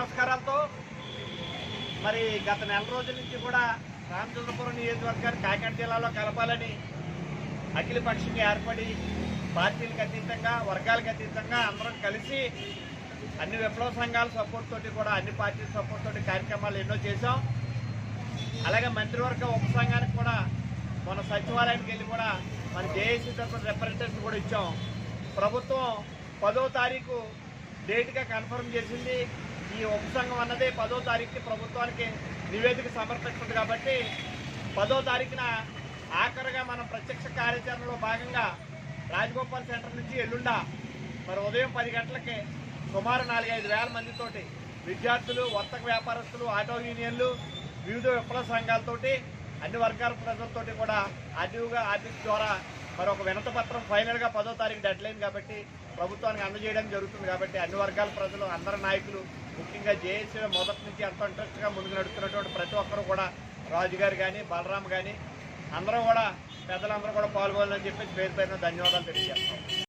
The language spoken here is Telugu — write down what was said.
నమస్కారాలతో మరి గత నెల రోజుల నుంచి కూడా రామచంద్రపురం నియోజకవర్గాన్ని కాకినాడ జిల్లాలో కలపాలని అఖిలపక్షంగా ఏర్పడి పార్టీలకు అతీతంగా వర్గాలకు అతీతంగా అందరం కలిసి అన్ని విప్లవ సంఘాల సపోర్ట్ తోటి కూడా అన్ని పార్టీల సపోర్ట్ తోటి కార్యక్రమాలు ఎన్నో చేశాం. అలాగే మంత్రివర్గ ఉపసంఘానికి కూడా మన సచివాలయానికి వెళ్ళి కూడా మన జేఏసీ తరఫున రిప్రజెంటేషన్ కూడా ఇచ్చాం. ప్రభుత్వం 10వ తారీఖు డేట్గా కన్ఫర్మ్ చేసింది. ఈ ఉపసంఘం అన్నది 10వ తారీఖుకి ప్రభుత్వానికి నివేదిక సమర్పిస్తుంది కాబట్టి 10వ తారీఖున ఆఖరుగా మనం ప్రత్యక్ష కార్యాచరణలో భాగంగా రాజగోపాల్ సెంటర్ నుంచి ఎల్లుండా మరి ఉదయం 10 గంటలకి సుమారు 4-5 వేల మందితోటి విద్యార్థులు, వర్తక వ్యాపారస్తులు, ఆటో యూనియన్లు, వివిధ విప్లవ సంఘాలతోటి అన్ని వర్గాల ప్రజలతోటి కూడా ఆర్డీఓగా ఆఫీస్ ద్వారా మరి ఒక వినతి పత్రం ఫైనల్గా 10వ తారీఖు డెడ్లైన్ కాబట్టి ప్రభుత్వానికి అందజేయడం జరుగుతుంది. కాబట్టి అన్ని వర్గాల ప్రజలు, అందరి నాయకులు, ముఖ్యంగా జేఏసీ మొదటి నుంచి ఎంతో ఇంట్రెస్ట్గా ముందుకు నడుస్తున్నటువంటి ప్రతి ఒక్కరు కూడా రాజు గారు కానీ బలరాం కానీ అందరూ కూడా పెద్దలందరూ కూడా పాల్గొనాలని చెప్పేసి పేరు పేరున ధన్యవాదాలు తెలియజేస్తాం.